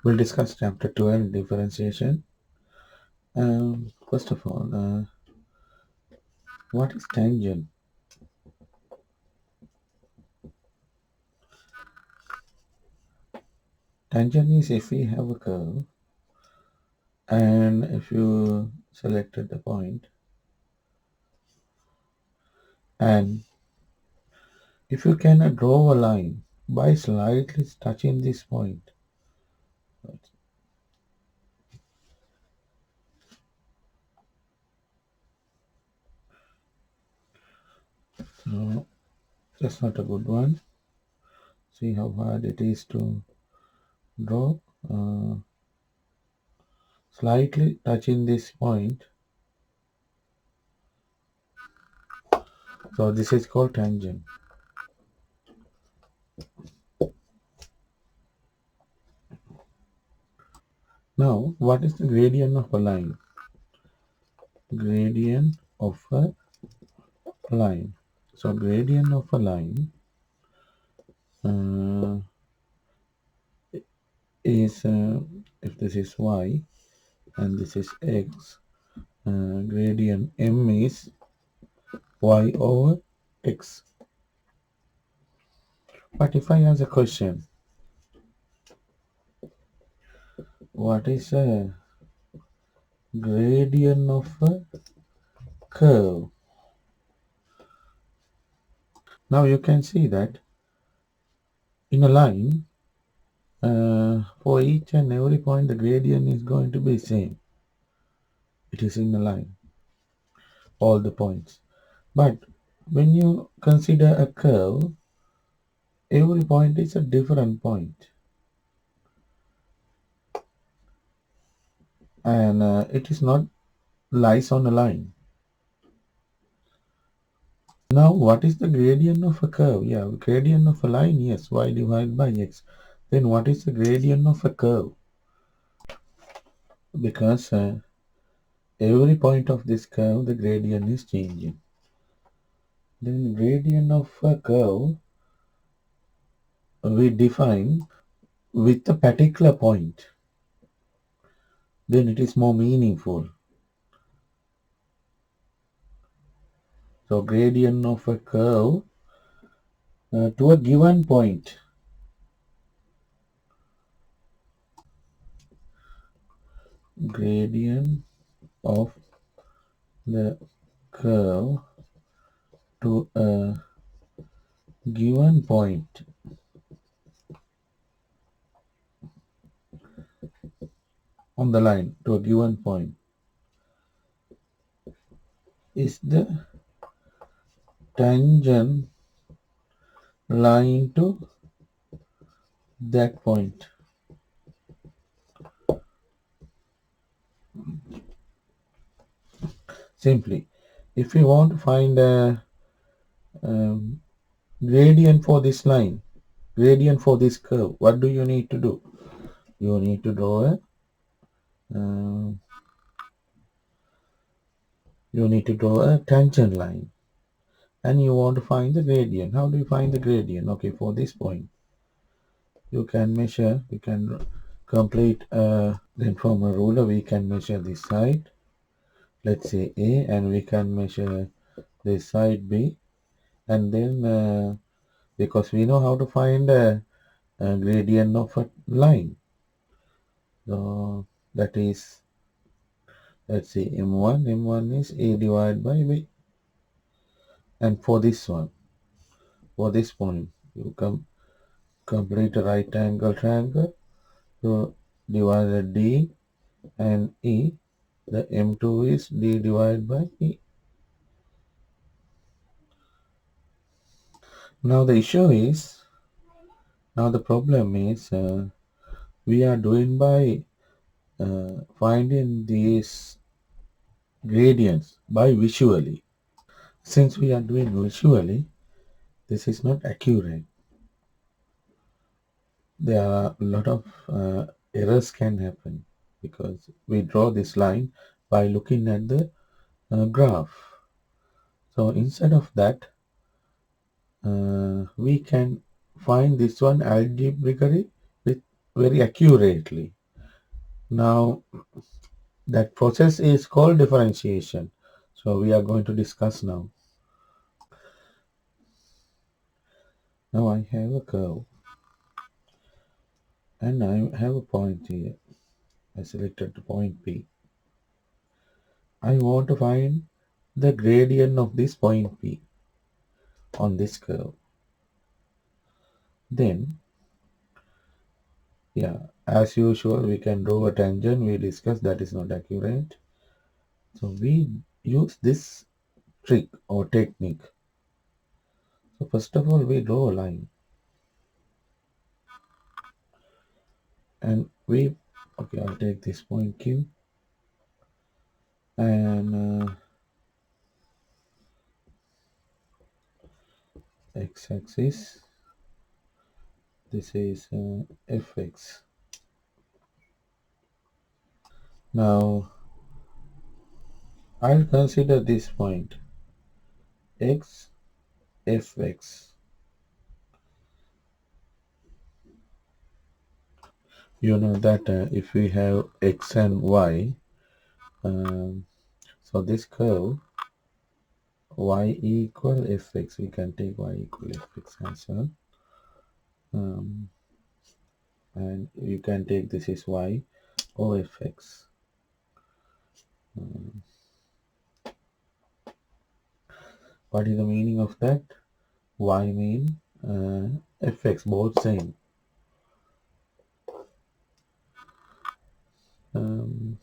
We'll discuss chapter 12, differentiation. First of all, what is tangent? Tangent is if we have a curve and if you selected the point and if you can draw a line by slightly touching this point. So that's not a good one. See how hard it is to draw. Uh, Slightly touching this point. So this is called tangent. Now, what is the gradient of a line? Gradient of a line. So gradient of a line uh, is if this is y and this is x, gradient m is y over x. But if I ask a question, what is a gradient of a curve? Now you can see that in a line, for each and every point, the gradient is going to be same. It is in a line, all the points. But when you consider a curve, every point is a different point, and it is not lies on a line. Now, what is the gradient of a curve? Yeah, gradient of a line, yes, y divided by x. Then what is the gradient of a curve? Because every point of this curve, the gradient is changing. Then gradient of a curve we define with a particular point. Then it is more meaningful. So gradient of a curve to a given point. Gradient of the curve to a given point on the line to a given point is the tangent line to that point. Simply, if you want to find a gradient for this line, gradient for this curve, what do you need to do? You need to draw a uh, tangent line, and you want to find the gradient. How do you find the gradient? Okay, for this point you can measure, you can complete then from a ruler we can measure this side, let's say A, and we can measure this side B, and then because we know how to find a gradient of a line, so that is, let's say m1 is A divided by B. And for this one, for this point, you complete a right angle triangle, so divided D and E, the M2 is D divided by E. Now the issue is, now the problem is we are doing by finding these gradients by visually. Since we are doing visually, this is not accurate. There are a lot of errors can happen because we draw this line by looking at the graph. So instead of that, we can find this one algebraically with very accurately. Now that process is called differentiation. So we are going to discuss now. Now I have a curve and I have a point here. I selected the point P. I want to find the gradient of this point P on this curve. Then, yeah, as usual, we can draw a tangent. We discussed that is not accurate. So we use this trick or technique. So first of all, we draw a line and okay, I'll take this point Q and x-axis. This is fx. Now I'll consider this point x fx. You know that if we have x and y, um, so this curve y equal fx, we can take y equal fx as well. Um, and you can take this is y or fx. Um, what is the meaning of that? Y mean fx, both same. Um,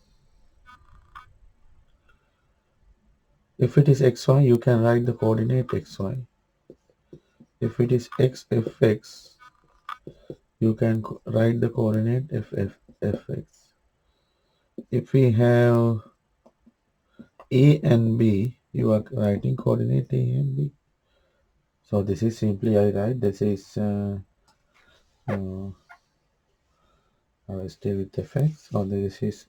if it is xy, you can write the coordinate xy. If it is x fx, you can write the coordinate fx. If we have a and b, you are writing coordinate a and b. So this is simply I write this is I will stay with fx. So this is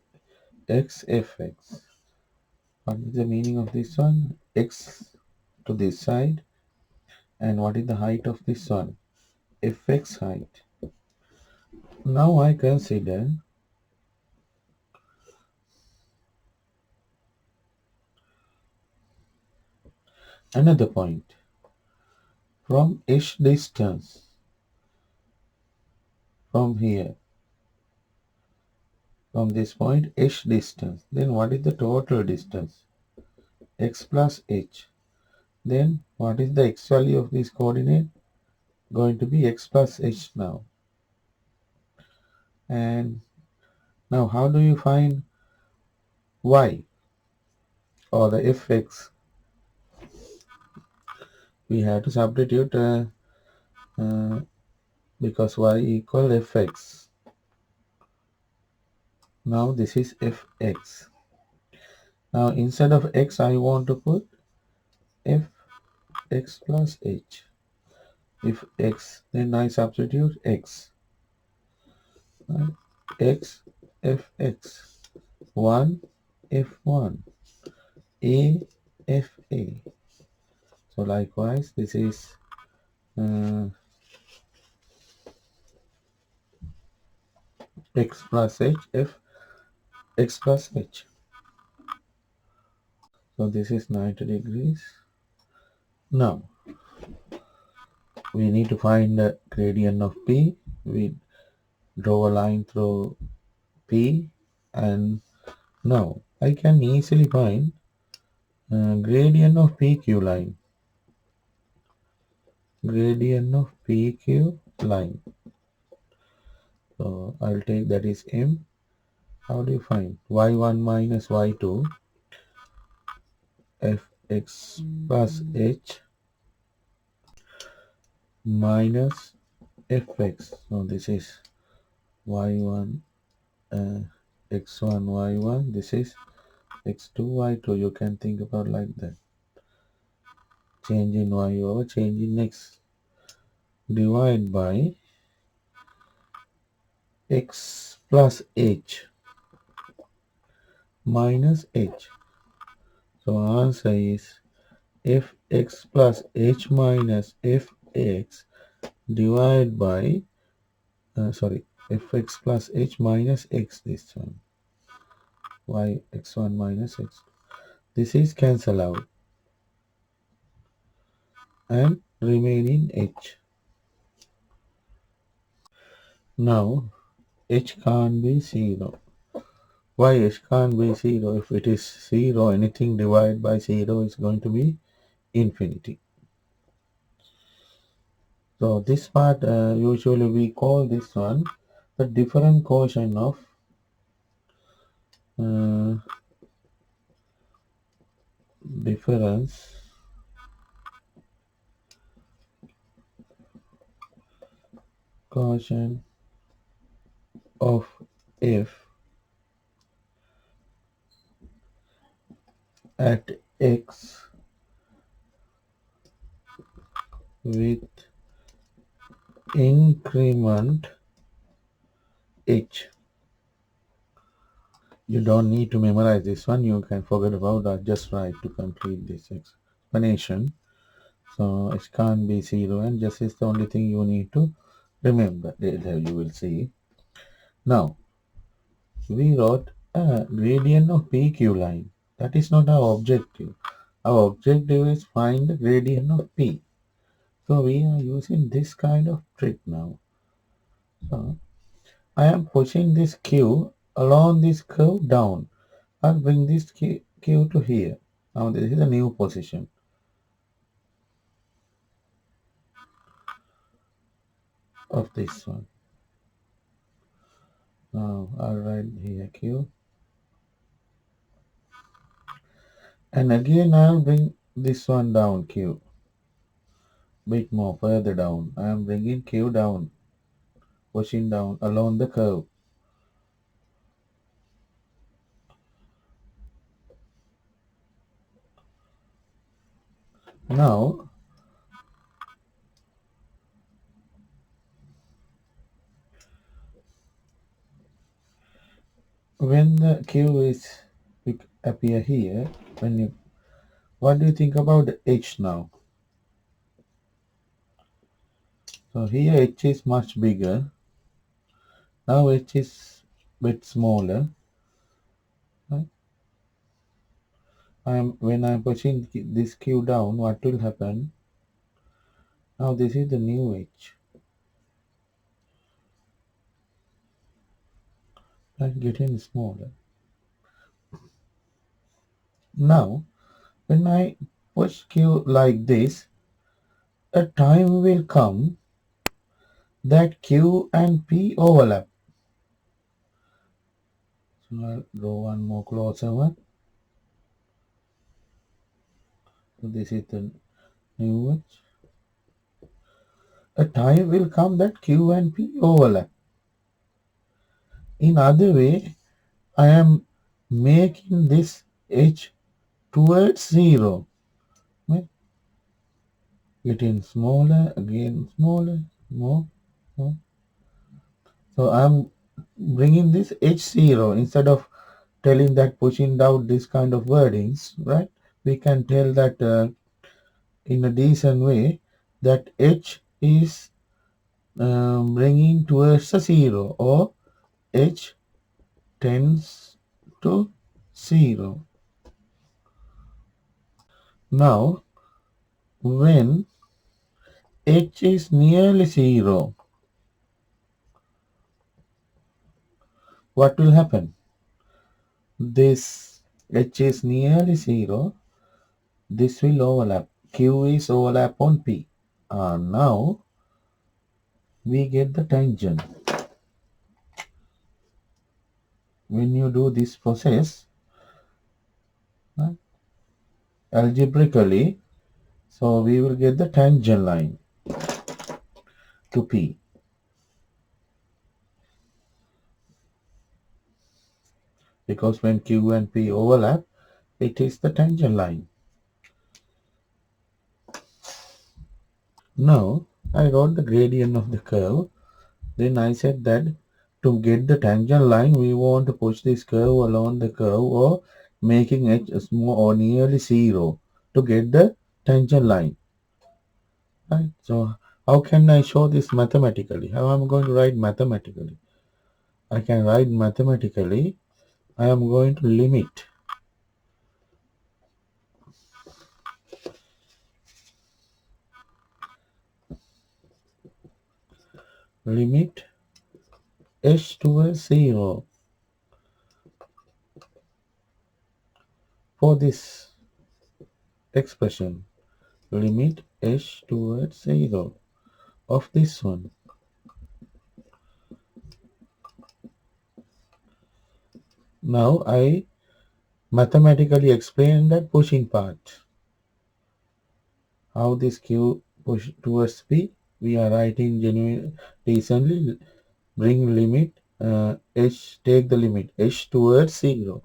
x fx. What is the meaning of this one? X to this side. And what is the height of this one? Fx height. Now I consider another point from each distance from here, from this point each distance. Then what is the total distance? X plus h. Then what is the x value of this coordinate? Going to be x plus h now. And now how do you find y or the fx? We have to substitute uh, because y equal fx. Now this is fx. Now instead of x I want to put fx plus h. If x, then I substitute x. X fx 1 f1 a fa. So likewise this is x plus h f x plus h. So this is 90 degrees. Now we need to find the gradient of p. We draw a line through p, and now I can easily find gradient of pq line. Gradient of pq line. So I'll take that is m. How do you find y1 minus y2 fx plus h minus fx. So this is y1 x1 y1. This is x2 y2. You can think about like that. Change in y over change in x. Divide by x plus h minus h. So answer is fx plus h minus fx divided by fx plus h minus x this one. y x1 minus x. This is cancel out and remain in h. Now h can't be 0. Why h can't be 0? If it is 0, anything divided by 0 is going to be infinity. So this part, usually we call this one the different quotient of uh, difference quotient of f at x with increment h. You don't need to memorize this one. You can forget about that. Just write to complete this explanation. So it can't be 0, and just is the only thing you need to remember. Later you will see. Now we wrote a gradient of PQ line. That is not our objective. Our objective is find the gradient of P. So we are using this kind of trick now. So I am pushing this Q along this curve down. I'll bring this Q to here. Now this is a new position of this one. Now I'll write here Q. And again I'll bring this one down Q. Bit more further down. I am bringing Q down, pushing down along the curve. Now when the Q is appear here, when you what do you think about the H now? So here H is much bigger. Now H is bit smaller. Right? When I'm pushing this Q down, what will happen? Now this is the new H. Right? Getting smaller. Now when I push Q like this, a time will come that Q and P overlap. So I'll draw one more closer one. So this is the new H. A time will come that Q and P overlap. In other way, I am making this H towards 0. Right? Getting smaller, again smaller, more. So I'm bringing this H0 instead of telling that pushing down this kind of wordings, right? We can tell that in a decent way that H is bringing towards a 0, or H tends to 0. Now, when H is nearly 0, what will happen? This H is nearly 0, this will overlap. Q is overlap on P. Now, we get the tangent. When you do this process, uh, algebraically, so we will get the tangent line to P. Because when Q and P overlap, it is the tangent line. Now, I wrote the gradient of the curve. Then I said that to get the tangent line, we want to push this curve along the curve, or making it small or nearly 0 to get the tangent line. Right? So, how can I show this mathematically? How am I going to write mathematically? I can write mathematically I am going to limit h towards 0 for this expression. Limit h towards 0 of this one. Now I mathematically explain that pushing part. How this q push towards p. We are writing genuine recently. Bring limit h. Take the limit h towards 0.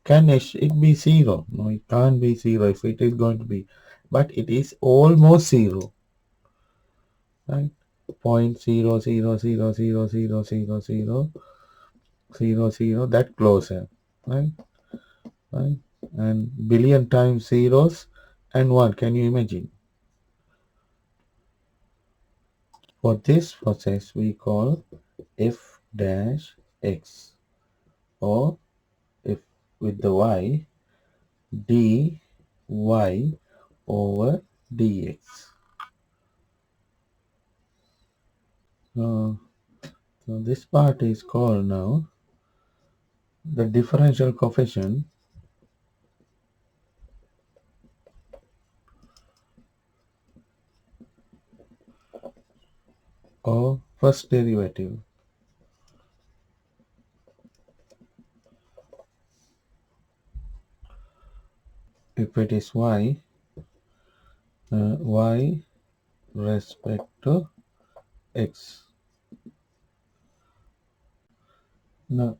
Can it be 0? No, it can't be 0 if it is going to be. But it is almost 0. Right? Point 0.000000000 that closer. Right? Right? And billion times zeros and 1. Can you imagine? For this process we call f dash x, or if with the y, dy over dx. Uh, so this part is called now the differential coefficient or first derivative. If it is y respect to x. Now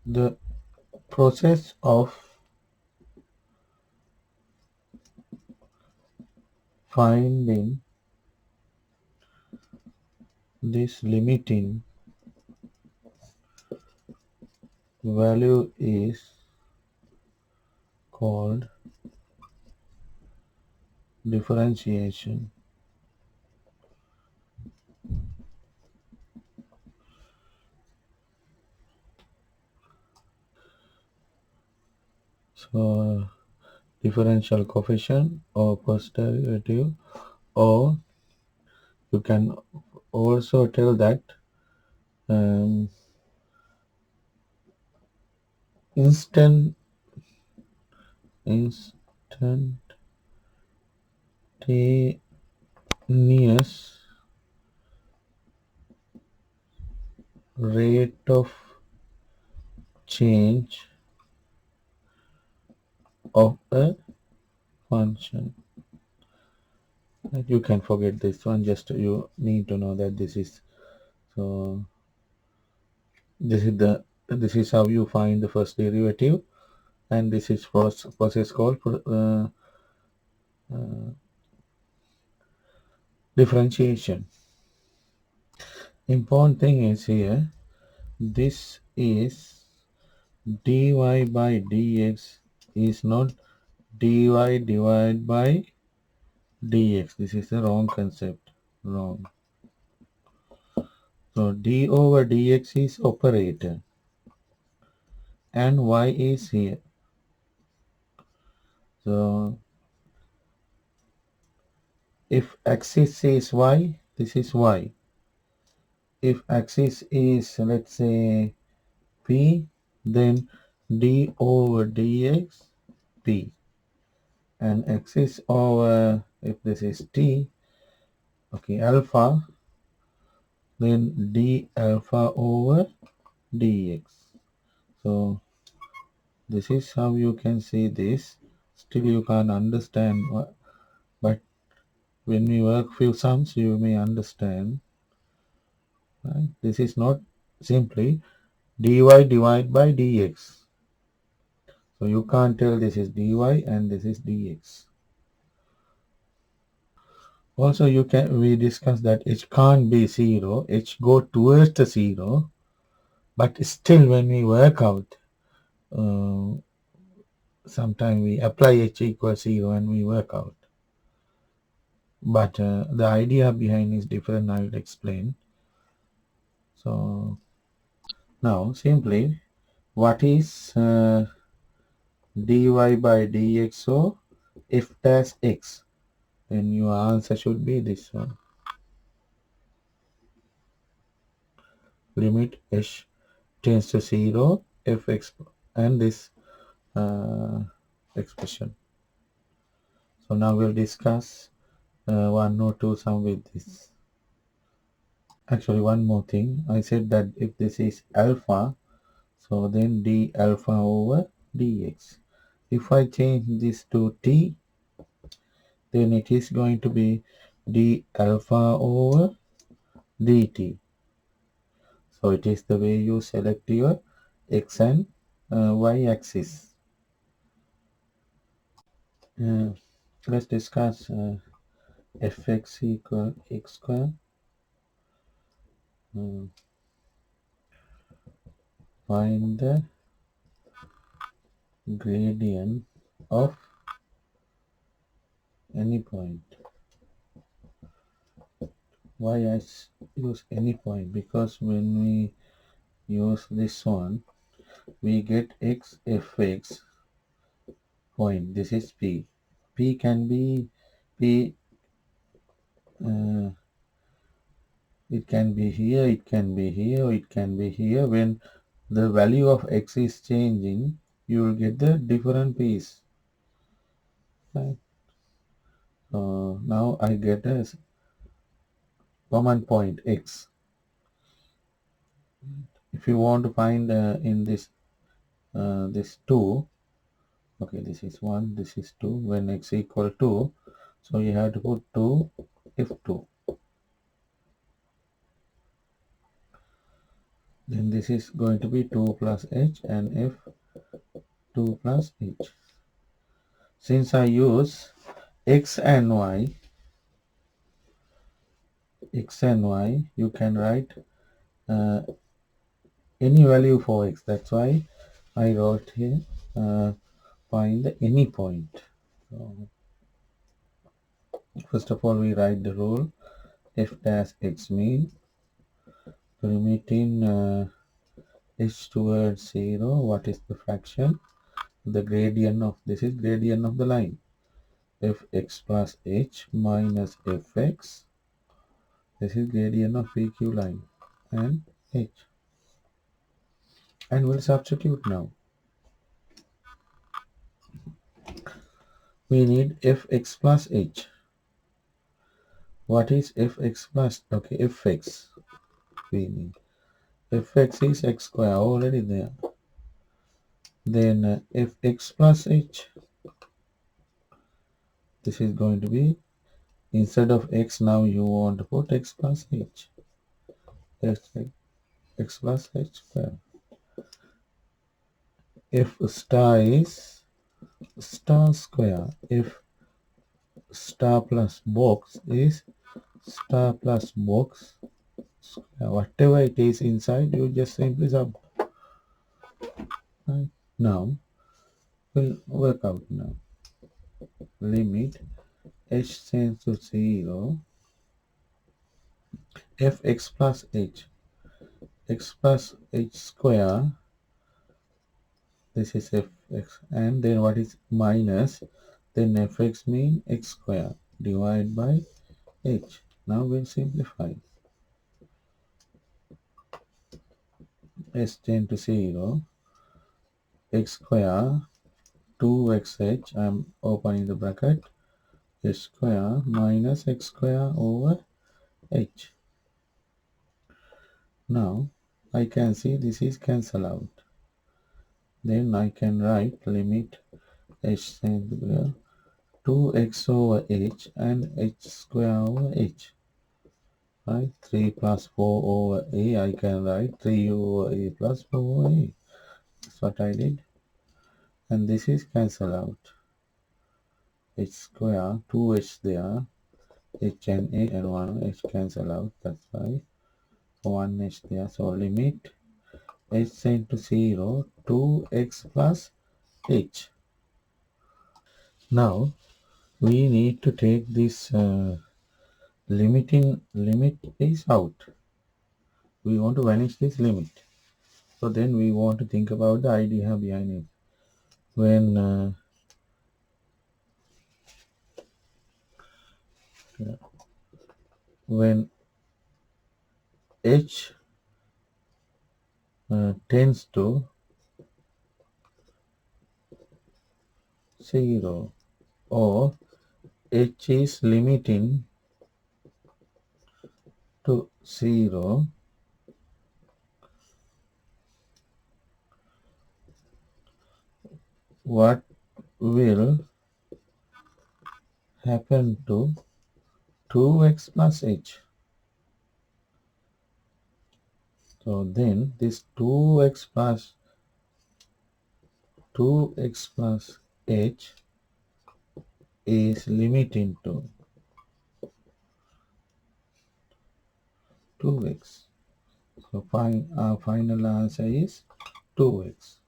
the process of finding this limiting value is called differentiation. So differential coefficient or first derivative, or you can also tell that um, instant instantaneous rate of change of a function. Right? You can forget this one, just you need to know that this is so this is how you find the first derivative, and this is process called differentiation. Important thing is here, this is dy by dx is not dy divided by dx. This is the wrong concept. Wrong. So d over dx is operator and y is here. So if axis is y, this is y. If axis is, let's say, p, then d over dx p, and axis over, if this is t, okay, alpha, then d alpha over dx. So this is how you can say this. Still you can't understand what, but when we work few sums you may understand. Right? This is not simply dy divided by dx. So you can't tell this is dy and this is dx. Also we discussed that h can't be 0, h go towards the 0, but still when we work out, sometimes we apply h equals 0 and we work out. But the idea behind is different, I will explain. So Now simply, what is dy by dx of f dash x? Then your answer should be this one. Limit h tends to 0 fx and this expression. So now we'll discuss one or two sum with this. Actually, one more thing. I said that if this is alpha, so then d alpha over dx. If I change this to t, then it is going to be d alpha over dt. So it is the way you select your x and y axis. Uh, let's discuss fx equal x square. Uh, find the gradient of any point. Why I use any point? Because when we use this one, we get x fx point. This is p. P can be p. Uh, it can be here. It can be here. It can be here. When the value of x is changing, you will get the different p's. Right? So now I get a common point x. If you want to find in this 2, okay, this is 1, this is 2, when x equal 2, so you have to put 2 f2. Then this is going to be 2 plus h and f2 plus h. Since I use x and y, you can write uh, any value for x. That's why I wrote here find any point. So first of all, we write the rule f dash x mean limiting h towards 0. What is the fraction? The gradient of this is gradient of the line. Fx plus h minus fx. This is gradient of PQ line and h. And we'll substitute now. We need fx plus h. What is fx plus? Okay, fx. We need fx is x square already there. Then fx plus h. This is going to be instead of x now you want to put x plus h. X plus h square. F star is star square. If star plus box is star plus box square. Whatever it is inside, you just simply sub. Right? Now, we'll work out now. Limit h tends to 0. Fx plus h. X plus h square. This is fx. And then what is minus? Then fx mean x square divided by h. Now we'll simplify. S tend to 0. X square 2xh. I'm opening the bracket. H square minus x square over h. Now I can see this is cancel out. Then I can write limit h tend to 2x over h and h square over h. Right? 3 plus 4 over a. I can write 3 over a plus 4 over a. That's what I did. And this is cancel out. H square, 2h there. H and h and 1 h cancel out. That's why 1 h there. So limit h tend to 0, 2x plus h. Now we need to take this limit is out. We want to vanish this limit. So then we want to think about the idea behind it. When when h tends to 0, or h is limiting to 0, what will happen to 2x plus h? So then this 2x plus h is limiting to 2x. So our final answer is 2x.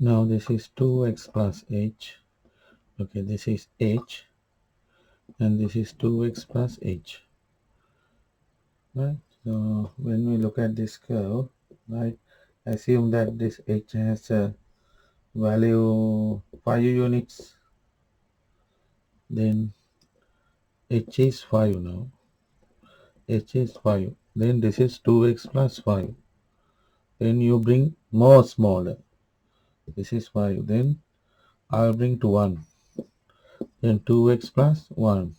Now this is 2x plus h. Okay, this is h, and this is 2x plus h. Right? So when we look at this curve, right, assume that this h has a value 5 units, then h is 5 now. H is 5. Then this is 2x plus 5. Then you bring more smaller. This is 5. Then I'll bring to 1. Then 2x plus 1.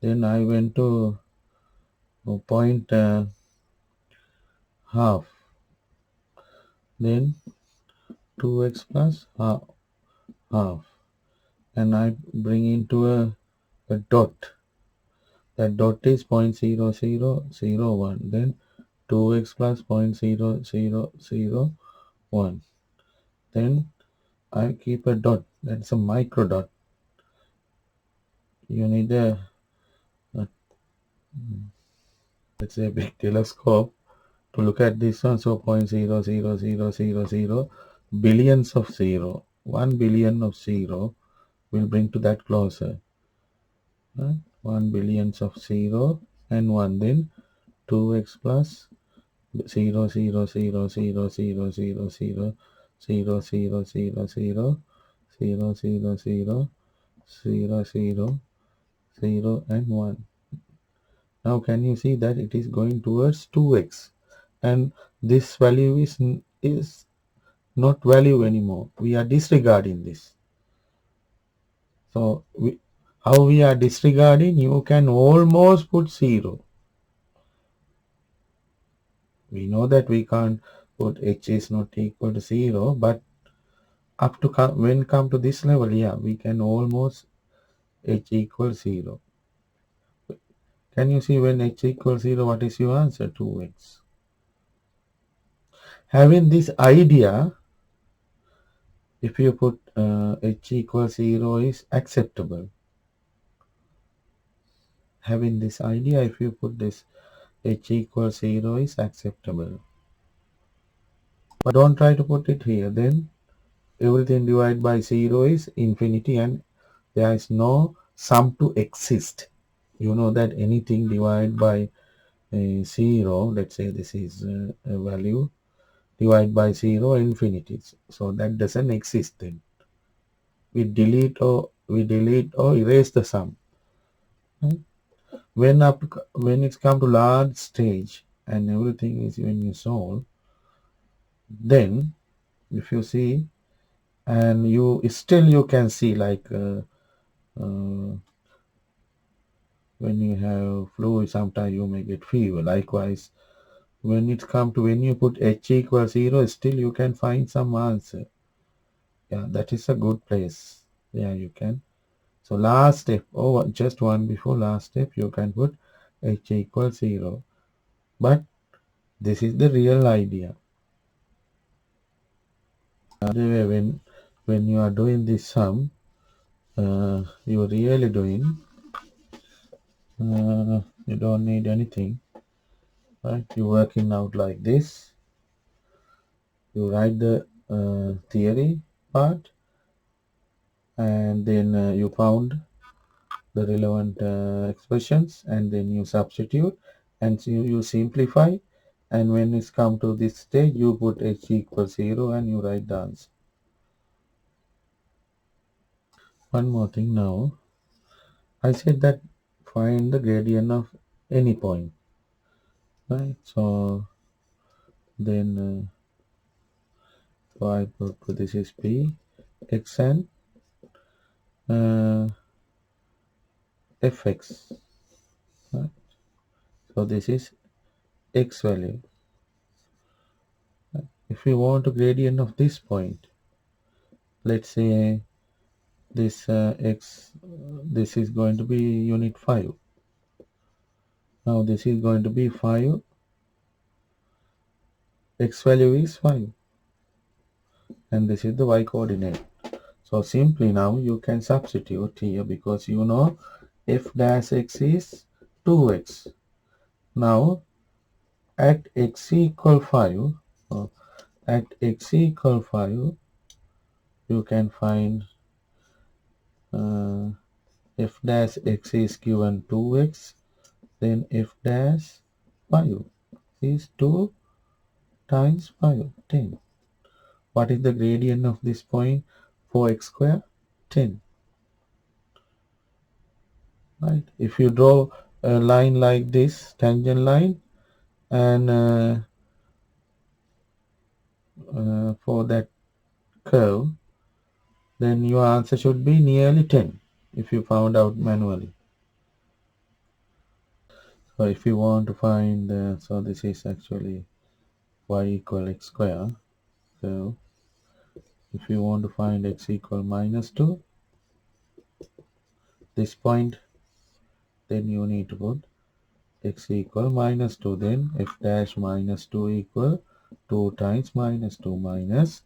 Then I went to point half. Then 2x plus half. And I bring into a dot. That dot is 0.0001. Then 2x plus 0.0001. Then I keep a dot. That's a micro dot. You need a let's say a big telescope to look at this one. So 0.00000 billions of 0. 1 billion of 0 will bring to that closer. Right? 1 billions of 0 and 1. Then 2x plus 0 and 1. Now can you see that it is going towards 2x, and this value is not value anymore. We are disregarding this. So how we are disregarding, you can almost put 0. We know that we can't put h is not equal to 0, but up to when come to this level, yeah, we can almost h equals 0. Can you see when h equals 0, what is your answer? 2x. Having this idea, if you put h equals 0 is acceptable. Having this idea, if you put this h equals 0 is acceptable. But don't try to put it here. Then everything divided by 0 is infinity, and there is no sum to exist. You know that anything divided by 0, let's say this is a value, divided by 0 infinity. So that doesn't exist then. We delete or erase the sum. Right? When it's come to large stage and everything is when you solve, then if you see, and you still you can see like when you have flu, sometimes you may get fever. Likewise, when it come to when you put h equals 0, still you can find some answer. Yeah, that is a good place. Yeah, you can. So last step, just one before last step, you can put h equals 0. But this is the real idea. Anyway, when you are doing this sum, you're really doing, you don't need anything, right? You're working out like this. You write the theory part, and then you found the relevant expressions, and then you substitute, and so you simplify, and when it's come to this stage you put h equals 0 and you write the answer. One more thing now, I said that find the gradient of any point, right? So then so I put this is p x and uh, fx, right? So this is x value. If we want a gradient of this point, let's say this x, this is going to be unit 5. Now this is going to be 5, x value is 5, and this is the y coordinate. So simply now you can substitute here because you know f dash x is 2x. Now at x equal 5, uh, at x equal 5, you can find uh, f dash x is given 2x, then f dash 5 is 2 times 5, 10. What is the gradient of this point for x square? 10. Right? If you draw a line like this, tangent line, and for that curve, then your answer should be nearly 10 if you found out manually. So if you want to find, so this is actually y equal x square. So if you want to find x equal minus 2, this point, then you need to put x equal minus 2, then f dash minus 2 equal 2 times minus 2 minus